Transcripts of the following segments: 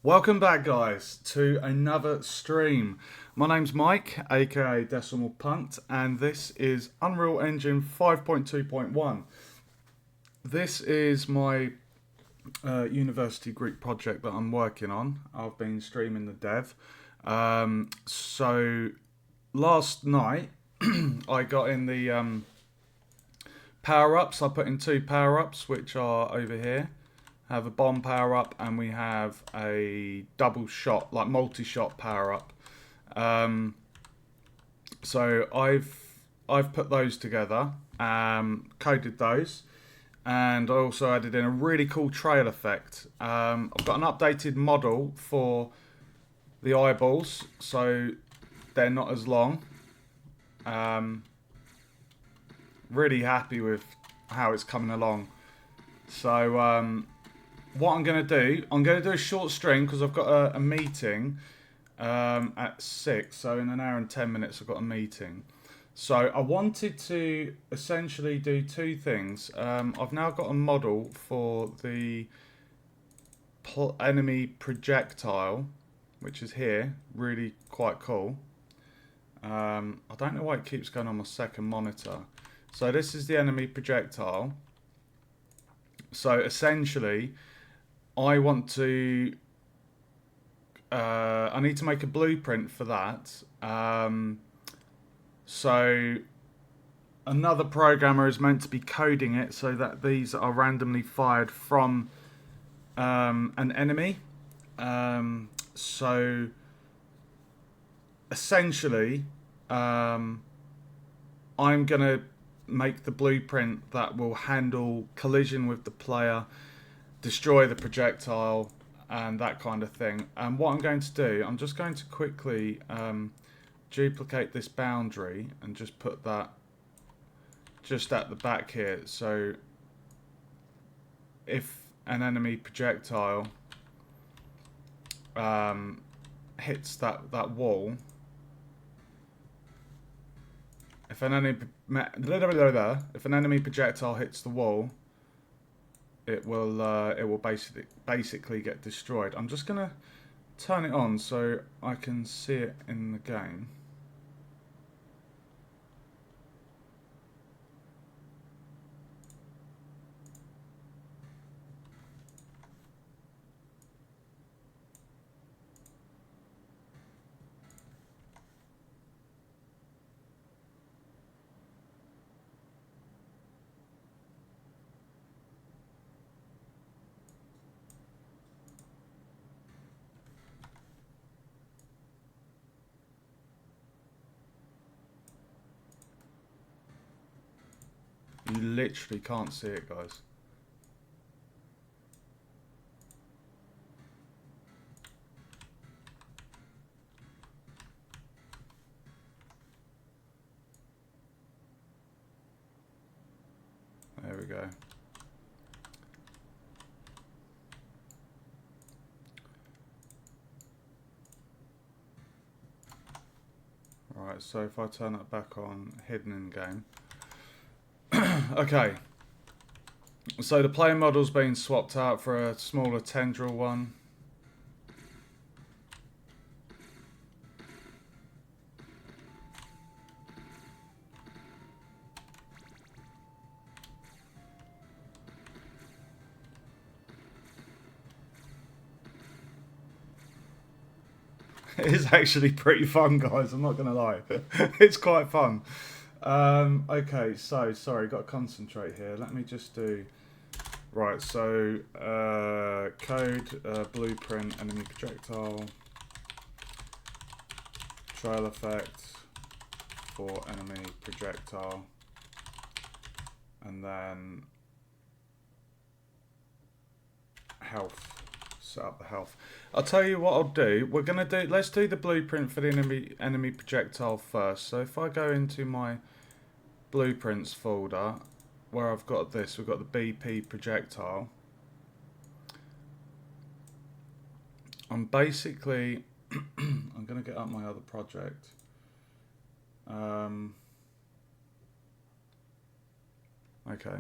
Welcome back, guys, to another stream. My name's Mike, aka Decimal Punked, and this is Unreal Engine 5.2.1. This is my university group project that I'm working on. I've been streaming the dev. So last night I got in the power-ups. I put in two power-ups, which are over here. Have a bomb power up, and we have a double shot, like multi-shot power up. So I've put those together, coded those, and I also added in a really cool trail effect. I've got an updated model for the eyeballs, so they're not as long. Really happy with how it's coming along. So what I'm going to do a short stream because I've got a meeting at 6. So in an hour and 10 minutes I've got a meeting. So I wanted to essentially do two things. I've now got a model for the enemy projectile, which is here. Really quite cool. I don't know why it keeps going on my second monitor. So this is the enemy projectile. So essentially, I want to. I need to make a blueprint for that. So another programmer is meant to be coding it so that these are randomly fired from an enemy. So essentially, I'm gonna make the blueprint that will handle collision with the player, destroy the projectile, and that kind of thing. And what I'm going to do, I'm just going to quickly duplicate this boundary and just put that just at the back here. So if an enemy projectile hits that wall, if an enemy projectile hits the wall, it will basically get destroyed. I'm just gonna turn it on so I can see it in the game. You literally can't see it, guys. There we go. Alright, so if I turn that back on, hidden in game. Okay. So the player model's been swapped out for a smaller tendril one. It's actually pretty fun, guys. I'm not gonna lie. It's quite fun. Okay, so sorry, got to concentrate here. Let me just do. Right, so code blueprint enemy projectile trail effect for enemy projectile, and then health. Set up the health. I'll tell you what I'll do. We're gonna do. Let's do the blueprint for the enemy projectile first. So if I go into my blueprints folder, where I've got this, we've got the BP projectile. I'm basically. I'm gonna get up my other project. Okay.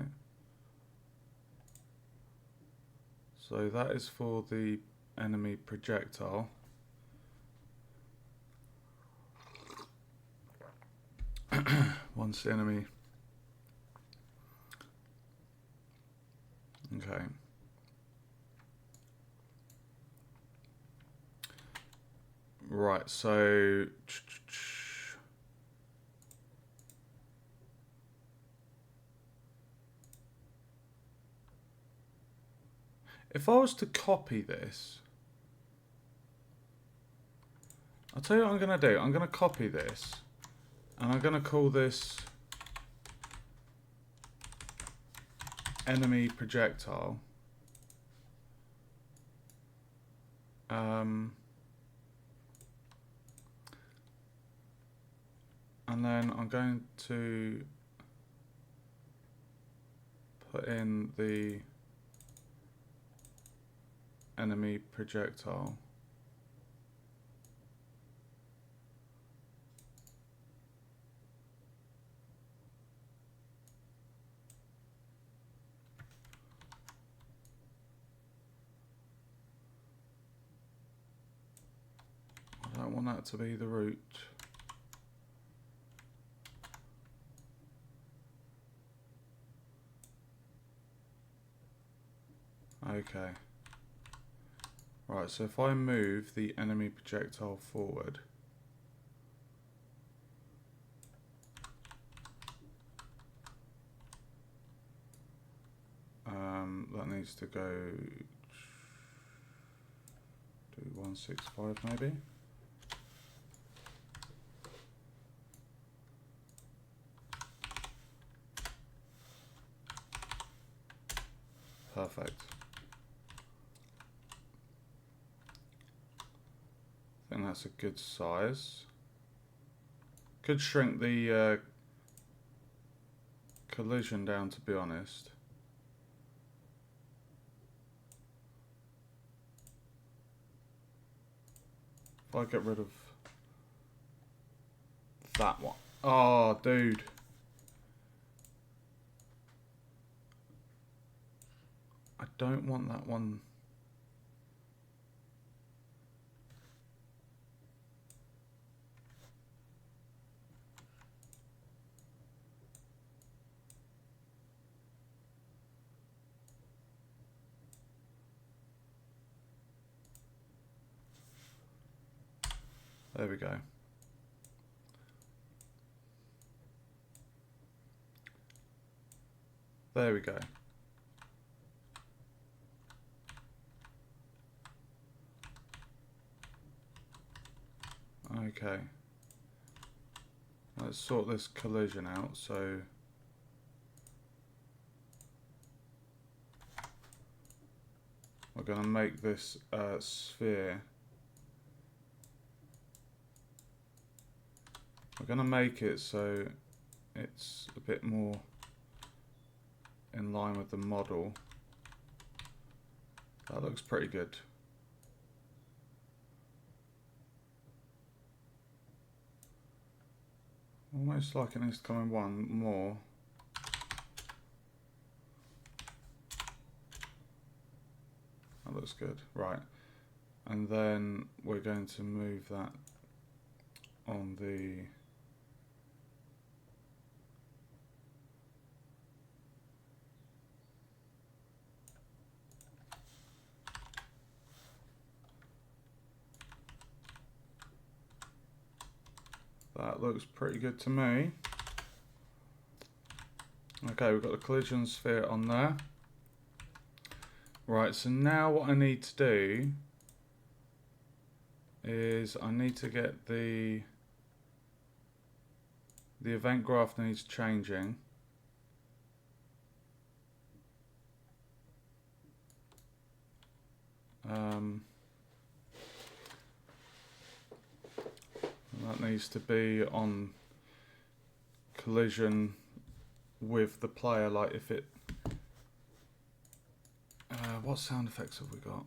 So that is for the enemy projectile. Once the enemy. Okay. Right, so if I was to copy this, I'll tell you what I'm going to do. I'm going to copy this, and I'm going to call this enemy projectile. And then I'm going to put in the enemy projectile. I don't want that to be the root. Okay. Right, so if I move the enemy projectile forward, that needs to go to 165 maybe. Perfect. I think that's a good size. Could shrink the collision down, to be honest. If I get rid of that one. Oh, dude. I don't want that one. There we go. There we go. Okay. Let's sort this collision out. So we're going to make this sphere. We're going to make it so it's a bit more in line with the model. That looks pretty good. Almost like it needs to come in one more. That looks good. Right. And then we're going to move that on the that looks pretty good to me. Okay, we've got the collision sphere on there. Right, so now what I need to do is I need to get the event graph needs changing. That needs to be on collision with the player, like if it... what sound effects have we got?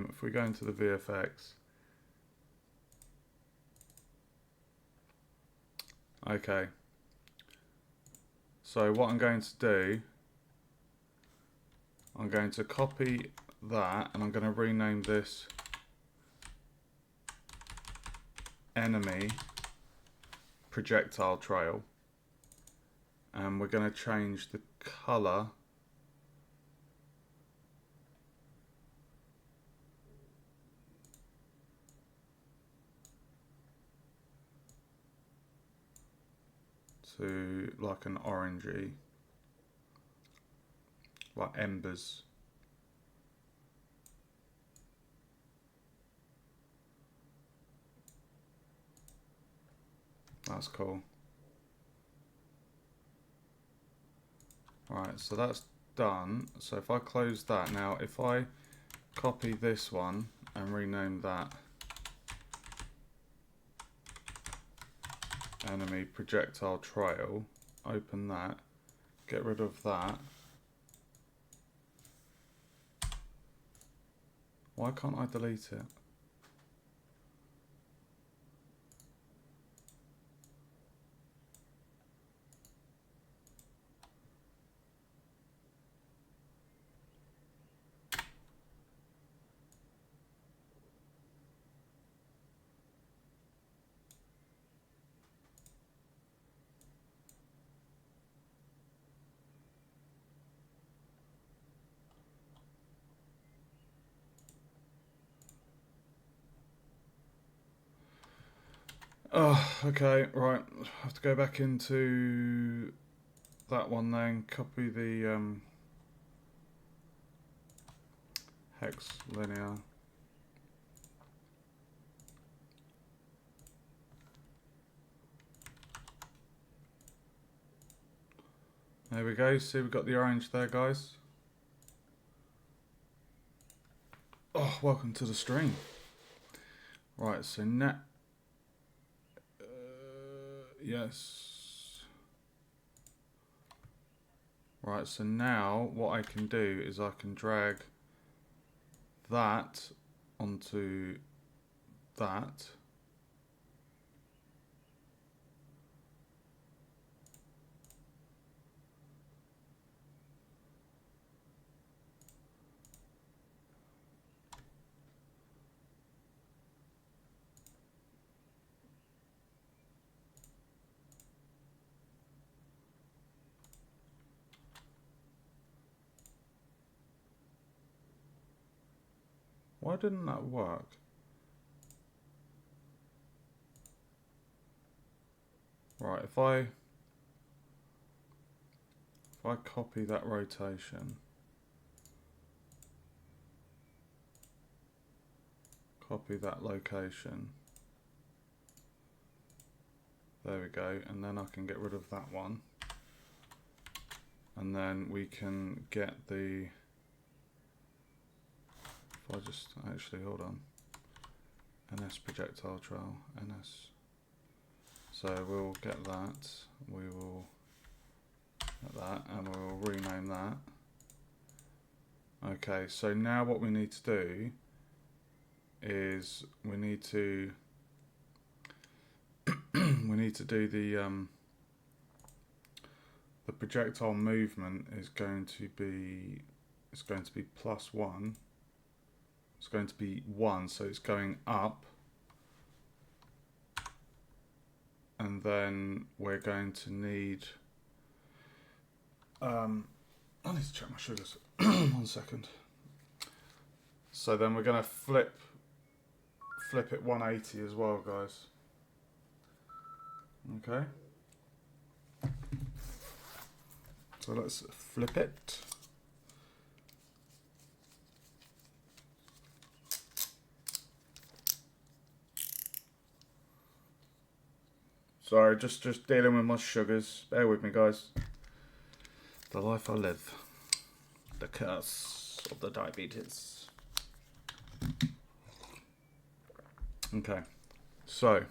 If we go into the VFX, okay. So what I'm going to do, I'm going to copy that and I'm going to rename this enemy projectile trail, and we're going to change the color to like an orangey, like embers. That's cool. Right, so that's done. So if I close that, now if I copy this one and rename that enemy projectile trail, open that, get rid of that. Why can't I delete it? Oh, okay, right. I have to go back into that one then, copy the hex linear. There we go, see we've got the orange there, guys. Oh, welcome to the stream. Right, so now, yes. Right, so now what I can do is I can drag that onto that. Why didn't that work? Right, if I copy that rotation, copy that location, there we go, and then I can get rid of that one, and then we can get the, if I just, actually hold on, NS projectile trail, NS, so we'll get that, we will get that, and we'll rename that. Okay, so now what we need to do is we need to do the projectile movement is going to be, it's going to be +1. It's going to be 1, so it's going up, and then we're going to need I need to check my sugars. 1 second. So then we're going to flip it 180 as well, guys. Okay. So let's flip it. Sorry, just dealing with my sugars. Bear with me, guys. The life I live. The curse of the diabetes. Okay, so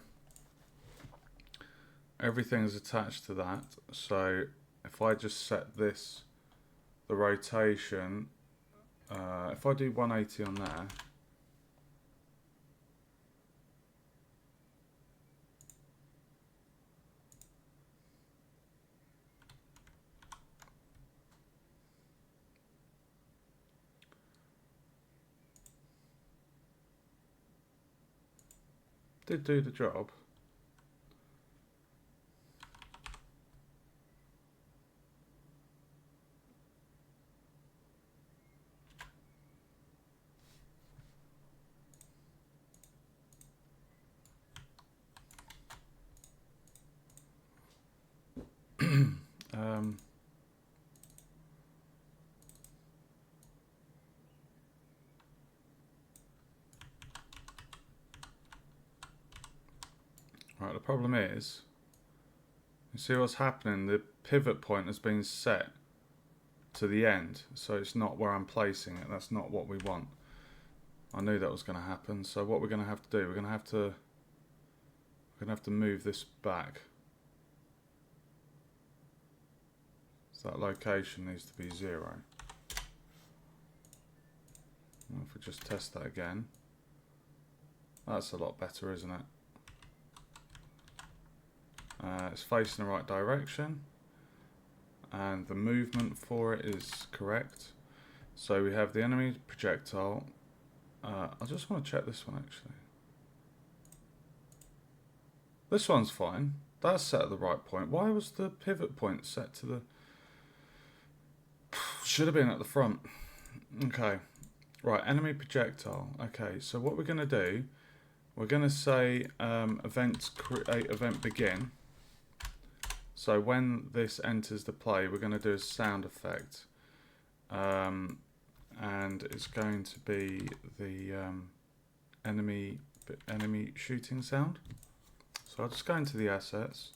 everything is attached to that. So if I just set this, the rotation, if I do 180 on there, Did do the job. Right, the problem is, you see what's happening? The pivot point has been set to the end, so it's not where I'm placing it. That's not what we want. I knew that was going to happen. So what we're going to have to do, we're going to have to move this back. So that location needs to be 0. Well, if we just test that again, that's a lot better, isn't it? It's facing the right direction, and the movement for it is correct. So we have the enemy projectile. I just want to check this one actually. This one's fine. That's set at the right point. Why was the pivot point set to the... Should have been at the front. Okay. Right, enemy projectile. Okay, so what we're going to do, we're going to say create event begin. So when this enters the play, we're going to do a sound effect. And it's going to be the enemy shooting sound. So I'll just go into the assets,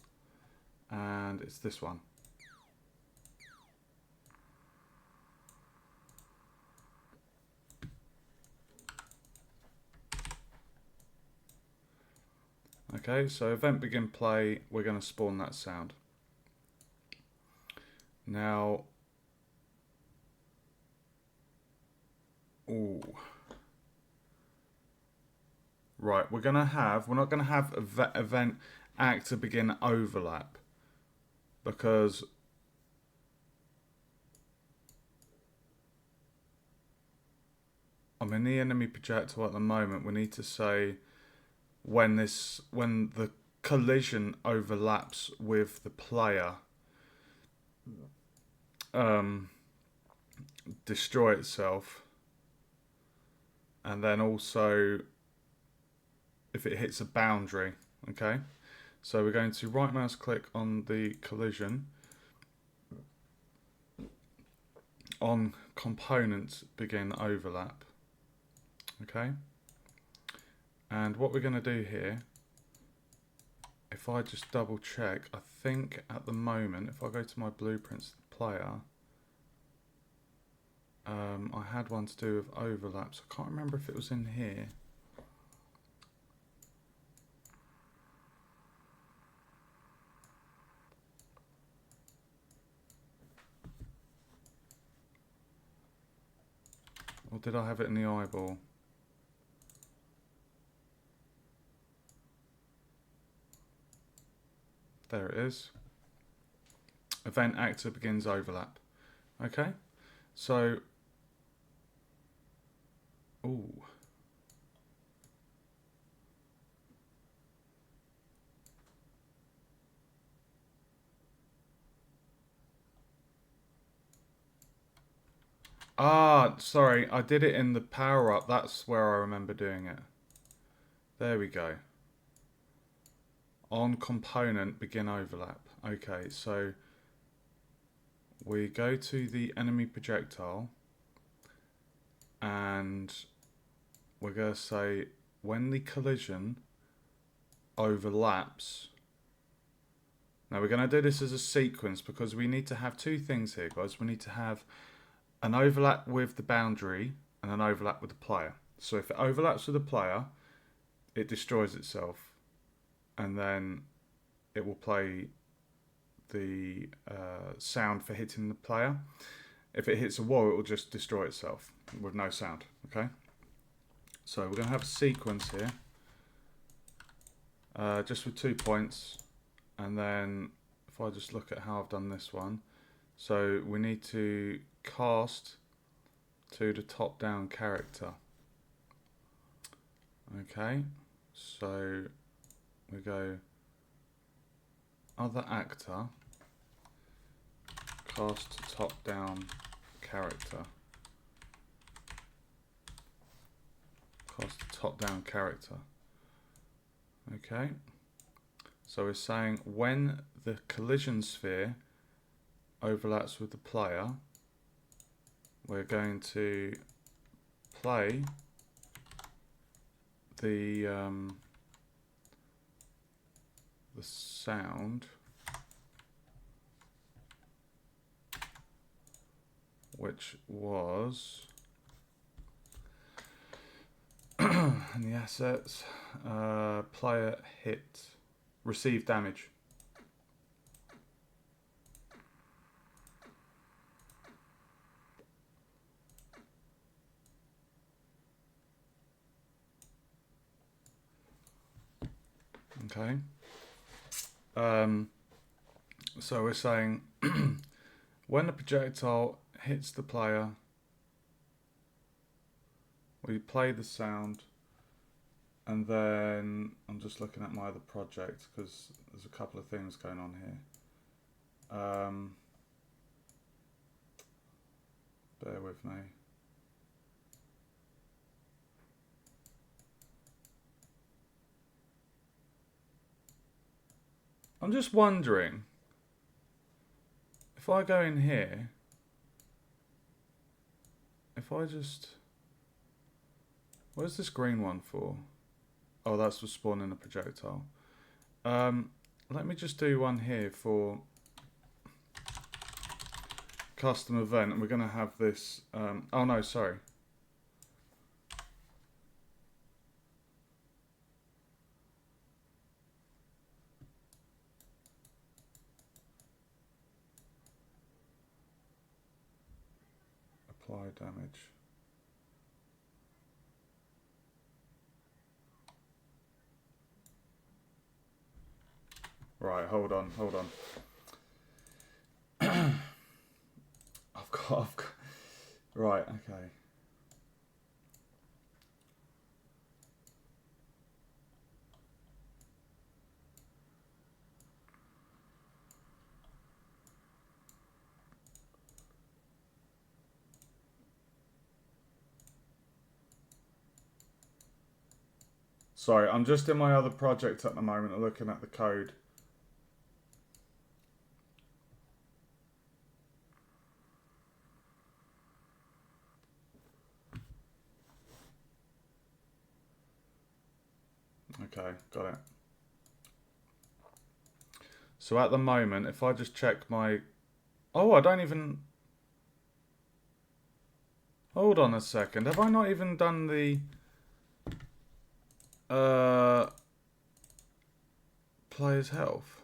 and it's this one. Okay, so event begin play, we're going to spawn that sound. Now, ooh. Right, we're not going to have event actor begin overlap, because I'm in the enemy projectile at the moment. We need to say when the collision overlaps with the player, destroy itself, and then also if it hits a boundary. Okay, so we're going to right mouse click on the collision, on component begin overlap. Okay, and what we're going to do here, if I just double check, I think at the moment, if I go to my blueprints player, I had one to do with overlaps. I can't remember if it was in here. Or did I have it in the eyeball? There it is. Event actor begins overlap. Okay, so, ooh. Ah, sorry, I did it in the power up. That's where I remember doing it. There we go. On component begin overlap. Okay, so we go to the enemy projectile, and we're going to say when the collision overlaps. Now we're going to do this as a sequence, because we need to have two things here, guys. We need to have an overlap with the boundary and an overlap with the player. So if it overlaps with the player, it destroys itself, and then it will play the sound for hitting the player. If it hits a wall, it will just destroy itself with no sound. Okay, so we're going to have a sequence here, just with 2 points, and then if I just look at how I've done this one, so we need to cast to the top down character. Okay, so we go other actor, cast top down character. Cast top down character. Okay. So we're saying when the collision sphere overlaps with the player, we're going to play the sound which was in the assets, player hit, receive damage. Okay. So we're saying when the projectile hits the player, we play the sound, and then I'm just looking at my other project because there's a couple of things going on here. Bear with me. I'm just wondering if I go in here, if I just, where's this green one for? Oh, that's for spawning a projectile. Let me just do one here for custom event, and we're going to have this. Oh no, sorry. Apply damage. Right, hold on. I've got, right, okay. Sorry, I'm just in my other project at the moment looking at the code. Okay, got it. So at the moment, if I just check my... Oh, I don't even... Hold on a second. Have I not even done the... player's health?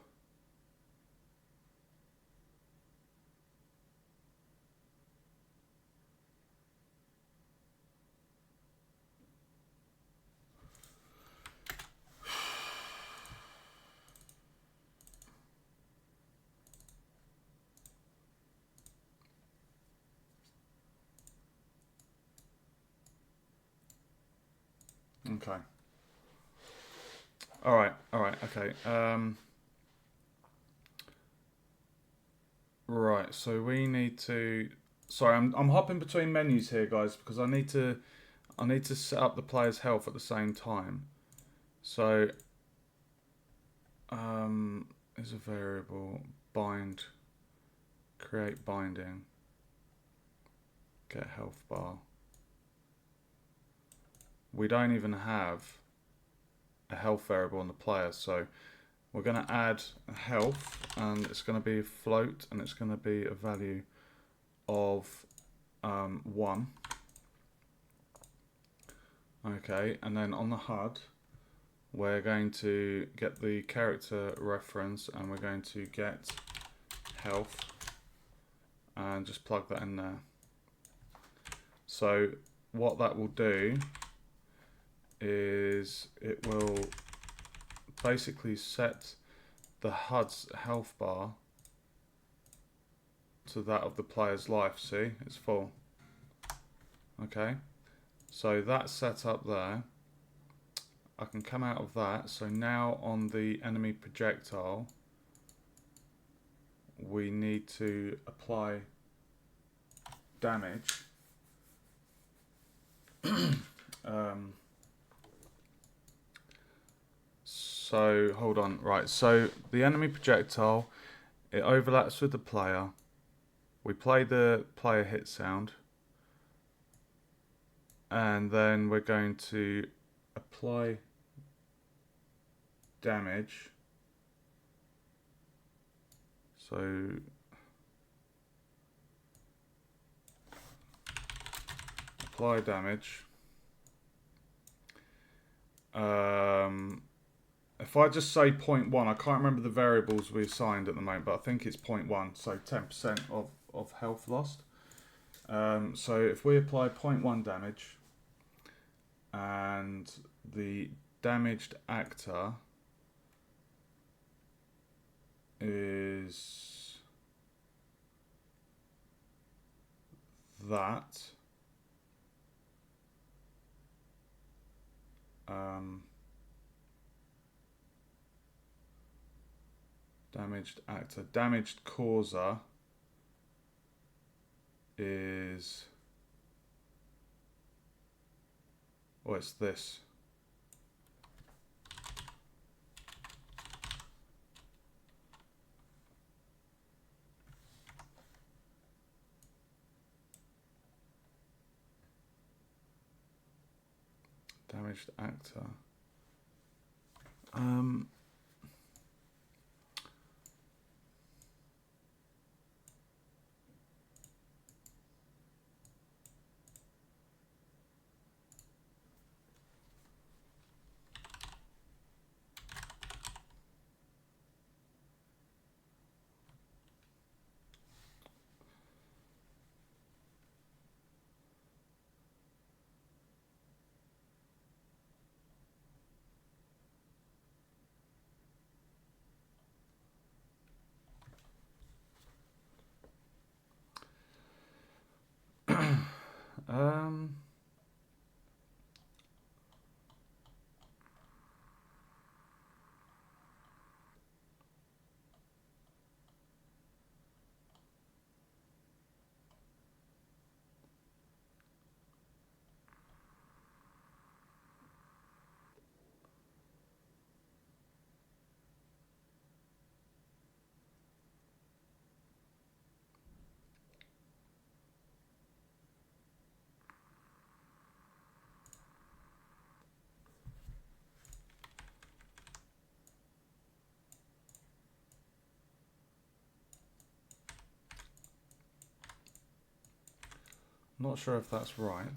Okay. Alright, okay. Right, so we need to... Sorry, I'm hopping between menus here, guys, because I need to set up the player's health at the same time. So, is a variable, bind, create binding, get health bar. We don't even have a health variable on the player, so we're going to add a health, and it's going to be a float, and it's going to be a value of 1. Okay, and then on the HUD, we're going to get the character reference, and we're going to get health, and just plug that in there. So what that will do is it will basically set the HUD's health bar to that of the player's life. See, it's full. Okay, so that's set up there. I can come out of that. So now on the enemy projectile, we need to apply damage. So hold on, right, so the enemy projectile, it overlaps with the player. We play the player hit sound, and then we're going to apply damage. So apply damage. If I just say 0.1, I can't remember the variables we assigned at the moment, but I think it's 0.1, so 10% of health lost. So if we apply 0.1 damage, and the damaged actor is that. Damaged actor. Damaged causer is... oh, it's this. Damaged actor. Not sure if that's right.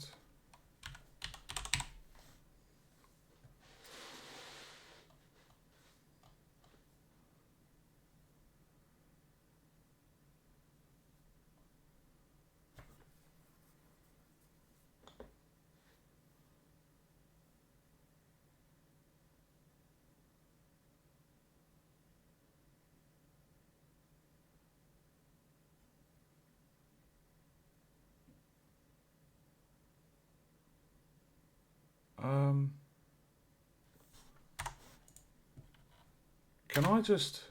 Can I just...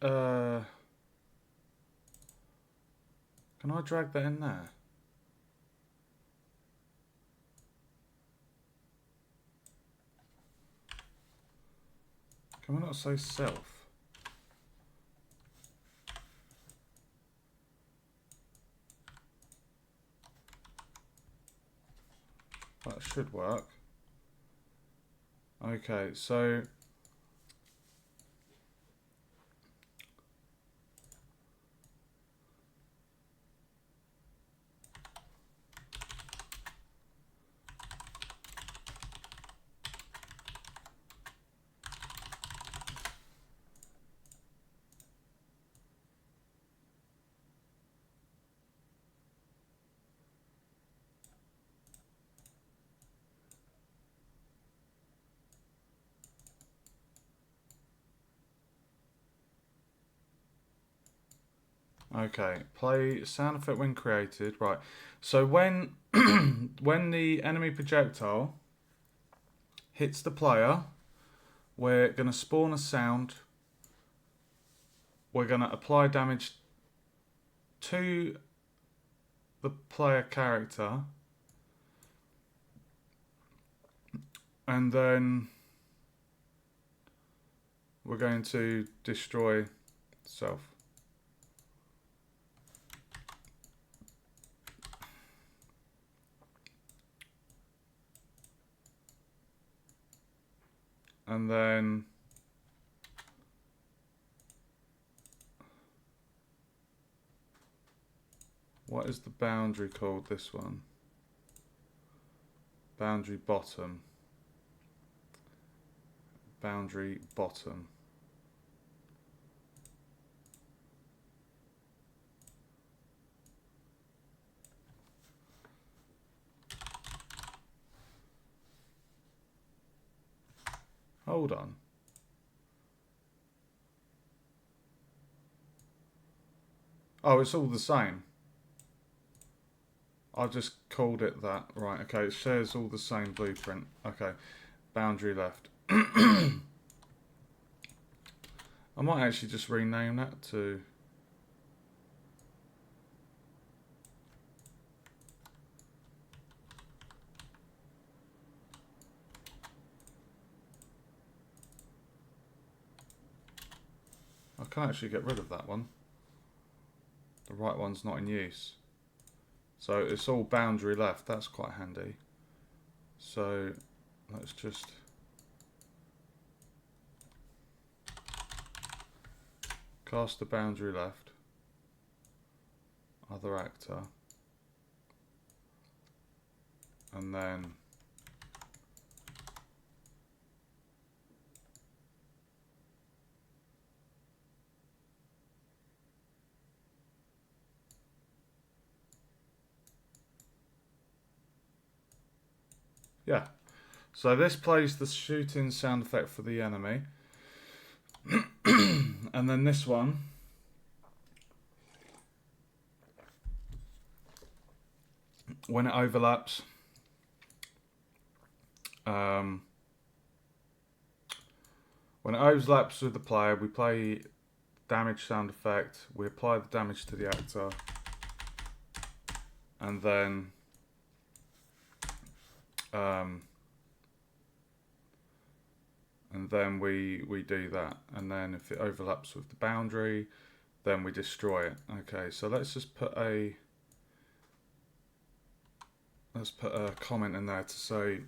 can I drag that in there? Can we not say self? That should work. Okay, so... Okay, play sound effect when created. Right. So when when the enemy projectile hits the player, we're going to spawn a sound. We're going to apply damage to the player character, and then we're going to destroy self. And then what is the boundary called, this one? Boundary bottom. Boundary bottom. Hold on. Oh, it's all the same. I just called it that. Right, okay, it shares all the same blueprint. Okay, boundary left. I might actually just rename that to... I can actually get rid of that one. The right one's not in use. So it's all boundary left. That's quite handy. So let's just... cast the boundary left. Other actor. And then... yeah. So this plays the shooting sound effect for the enemy. And then this one, when it overlaps, with the player, we play damage sound effect, we apply the damage to the actor, and then we do that, and then if it overlaps with the boundary, then we destroy it. Okay, so let's just put a comment in there to say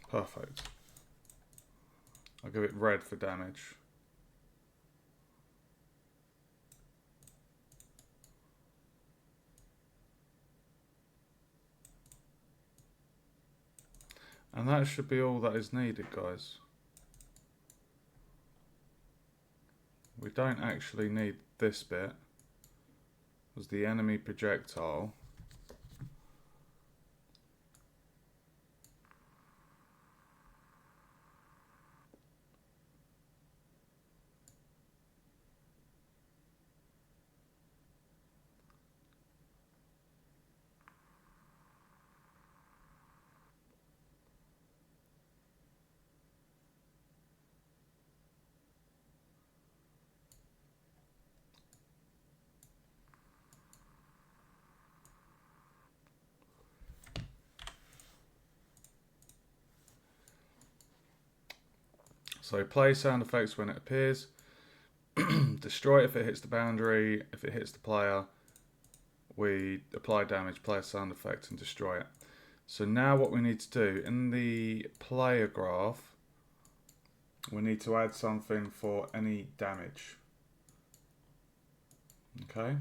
perfect. I'll give it red for damage. And that should be all that is needed, guys. We don't actually need this bit, as the enemy projectile so play sound effects when it appears, destroy it if it hits the boundary, if it hits the player, we apply damage, play a sound effect and destroy it. So now what we need to do, in the player graph, we need to add something for any damage. Okay.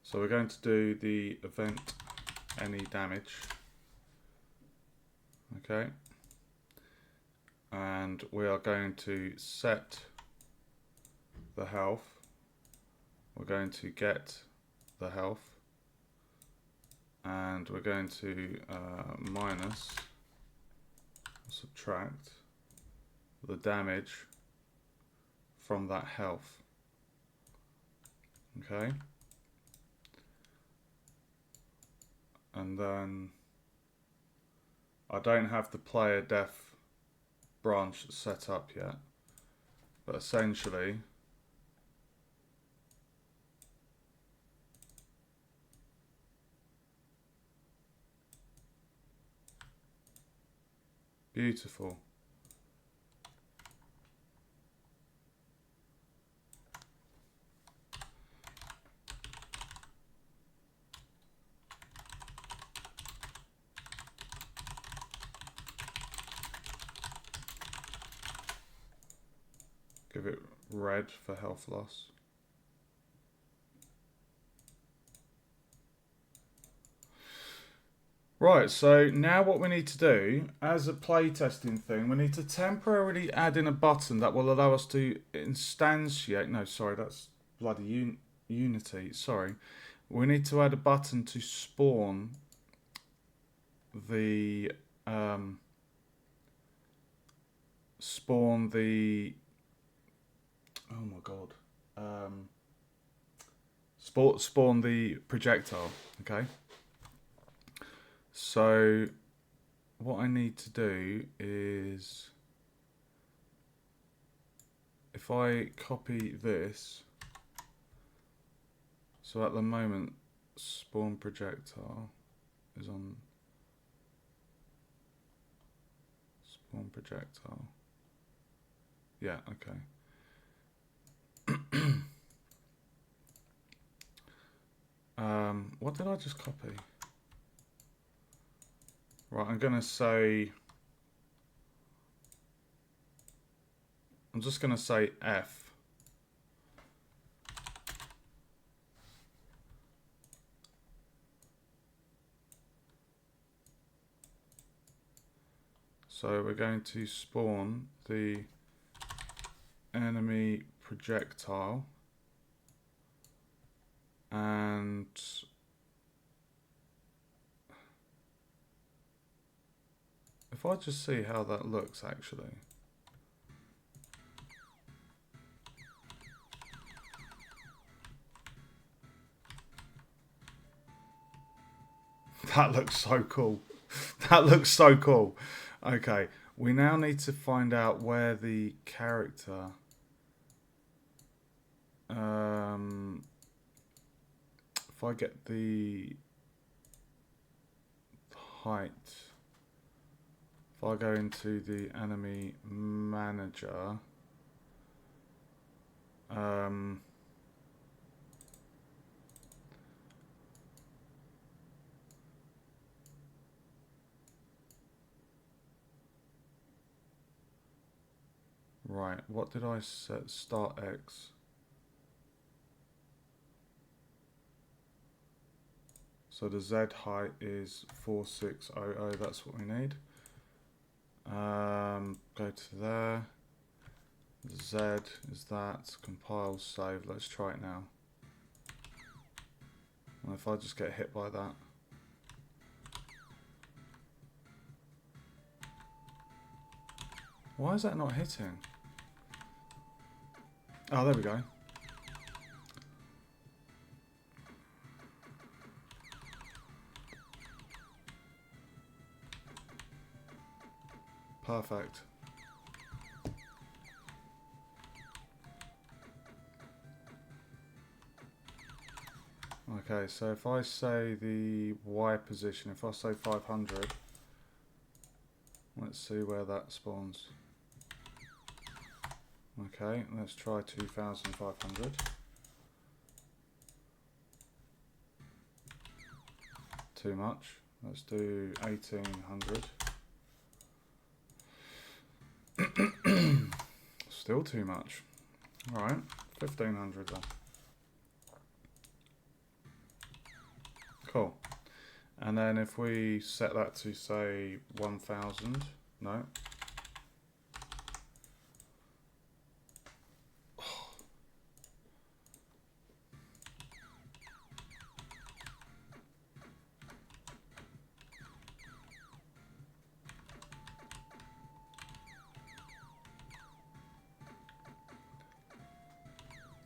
So we're going to do the event any damage. Okay. And we are going to set the health. We're going to get the health. And we're going to minus, subtract the damage from that health. Okay. And then I don't have the player def branch set up yet, but essentially beautiful. Give it red for health loss. Right, so now what we need to do, as a playtesting thing, we need to temporarily add in a button that will allow us to instantiate, no, sorry, that's bloody Unity, sorry. We need to add a button to spawn the, oh my god, spawn the projectile, okay? So what I need to do is, if I copy this, so at the moment spawn projectile is on spawn projectile. Yeah, okay. What did I just copy? Right, I'm just gonna say F. So we're going to spawn the enemy projectile, and if I just see how that looks actually. That looks so cool. That looks so cool. Okay, we now need to find out where the character if I get the height, if I go into the enemy manager, right, what did I set? Start X. So the Z height is 4600, that's what we need. Go to there. Z is that. Compile, save. Let's try it now. And if I just get hit by that. Why is that not hitting? Oh, there we go. Perfect. Okay, so if I say the Y position, if I say 500, let's see where that spawns. Okay, let's try 2500. Too much. Let's do 1800. Still too much. Alright, 1500 then. Cool. And then if we set that to say 1000, no.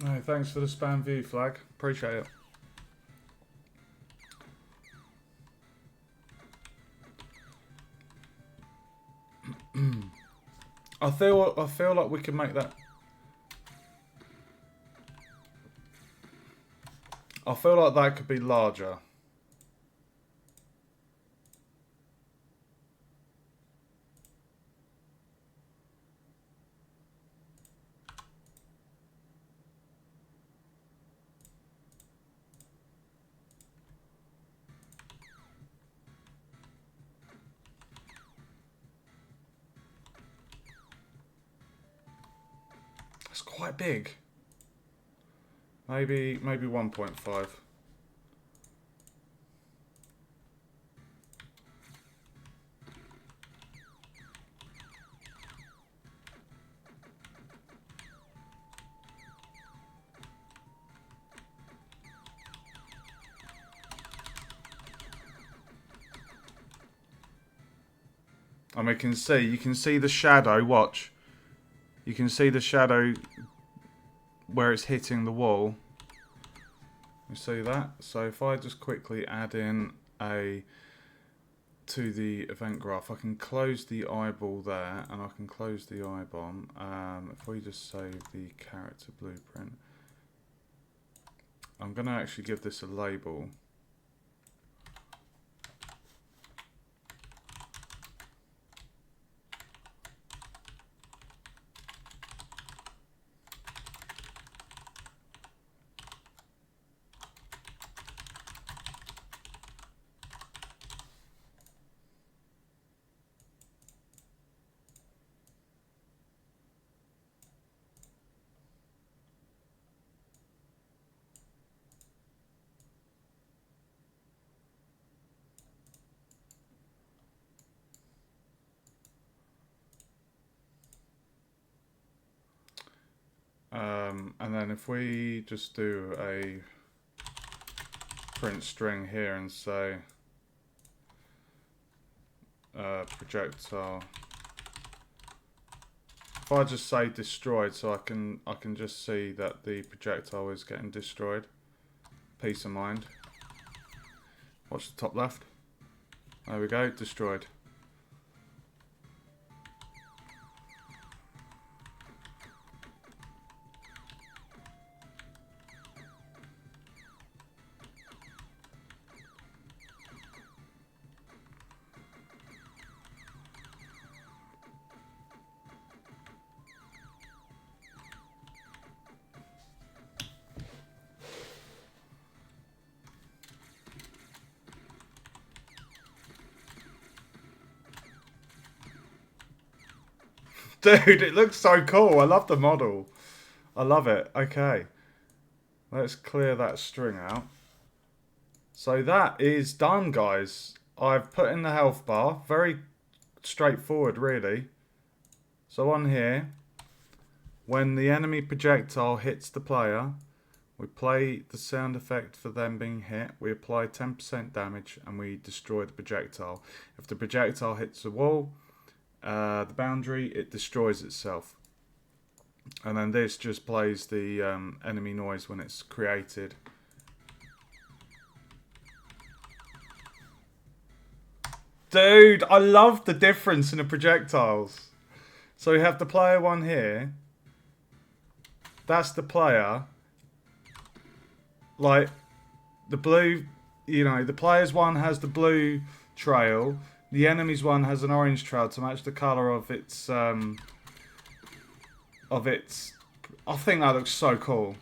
No, thanks for the spam view flag. Appreciate it. I feel like we can make that. I feel like that could be larger. It's quite big. Maybe 1.5. And we can see, you can see the shadow, watch. You can see the shadow where it's hitting the wall. You see that? So if I just quickly add in to the event graph, I can close the eyeball there, and I can close the eye bomb. If we just save the character blueprint, I'm going to actually give this a label. And then if we just do a print string here and say projectile. If I just say destroyed, so I can just see that the projectile is getting destroyed. Peace of mind. Watch the top left. There we go, destroyed. Dude, it looks so cool. I love the model. I love it. Okay. Let's clear that string out. So that is done, guys. I've put in the health bar. Very straightforward, really. So on here, when the enemy projectile hits the player, we play the sound effect for them being hit. We apply 10% damage and we destroy the projectile. If the projectile hits the wall, the boundary, it destroys itself. And then this just plays the enemy noise when it's created. Dude, I love the difference in the projectiles. So we have the player one here. That's the player. Like, the blue, you know, the player's one has the blue trail. The enemy's one has an orange trail to match the colour of its, I think that looks so cool.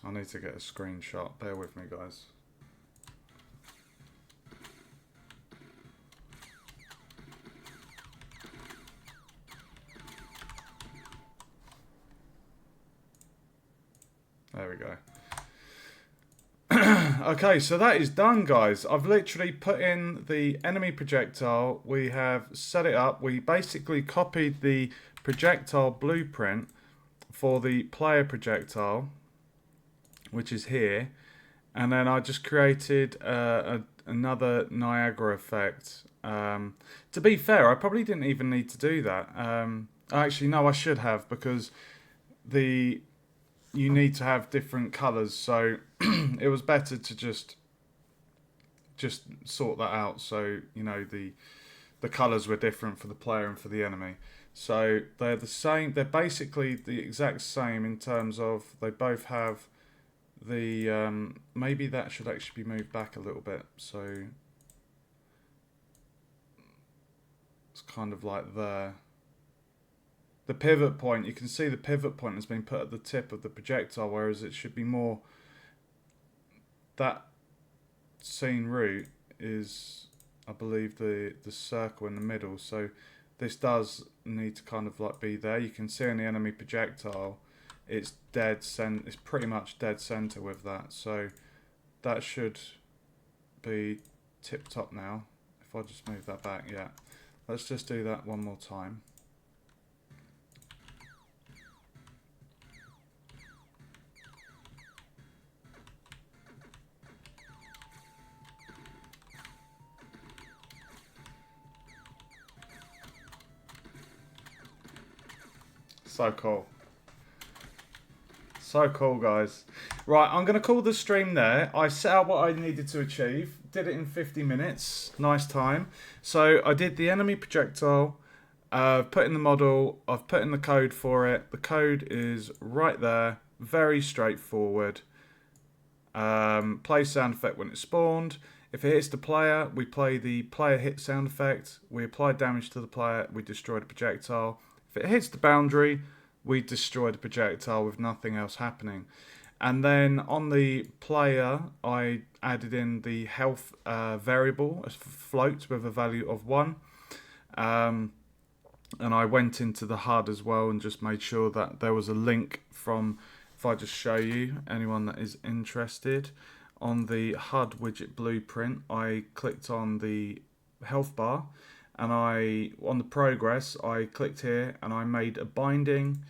I need to get a screenshot. Bear with me, guys. There we go. Okay, so that is done, guys. I've literally put in the enemy projectile. We have set it up. We basically copied the projectile blueprint for the player projectile, which is here. And then I just created another Niagara effect. To be fair, I probably didn't even need to do that. Actually, no, I should have, because you need to have different colours, so it was better to just sort that out, so you know the colours were different for the player and for the enemy. So they're the same, they're basically the exact same in terms of they both have the maybe that should actually be moved back a little bit, so it's kind of like there. The pivot point, you can see the pivot point has been put at the tip of the projectile, whereas it should be more, that scene root is, I believe, the circle in the middle. So this does need to kind of like be there. You can see in the enemy projectile, it's it's pretty much dead center with that. So that should be tip top now. If I just move that back, yeah. Let's just do that one more time. So cool. So cool, guys. Right, I'm going to call the stream there. I set out what I needed to achieve. Did it in 50 minutes. Nice time. So I did the enemy projectile. Put in the model. I've put in the code for it. The code is right there. Very straightforward. Play sound effect when it's spawned. If it hits the player, we play the player hit sound effect. We apply damage to the player. We destroy the projectile. If it hits the boundary, we destroy the projectile with nothing else happening. And then on the player, I added in the health variable, a float with a value of 1. And I went into the HUD as well and just made sure that there was a link from, if I just show you, anyone that is interested, on the HUD widget blueprint, I clicked on the health bar. And on the progress, I clicked here and I made a binding,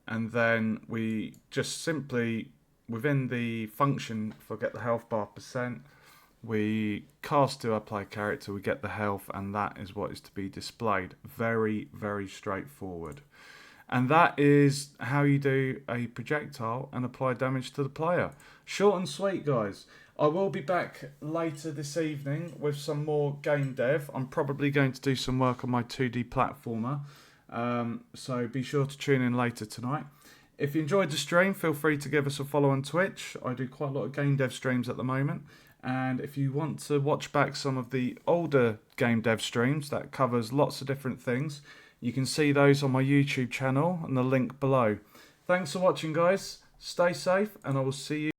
and then we just simply, within the function for get the health bar %, we cast to our player character, we get the health, and that is what is to be displayed. Very, very straightforward. And that is how you do a projectile and apply damage to the player. Short and sweet, guys. I will be back later this evening with some more game dev. I'm probably going to do some work on my 2D platformer. So be sure to tune in later tonight. If you enjoyed the stream, feel free to give us a follow on Twitch. I do quite a lot of game dev streams at the moment. And if you want to watch back some of the older game dev streams that covers lots of different things, you can see those on my YouTube channel and the link below. Thanks for watching, guys. Stay safe, and I will see you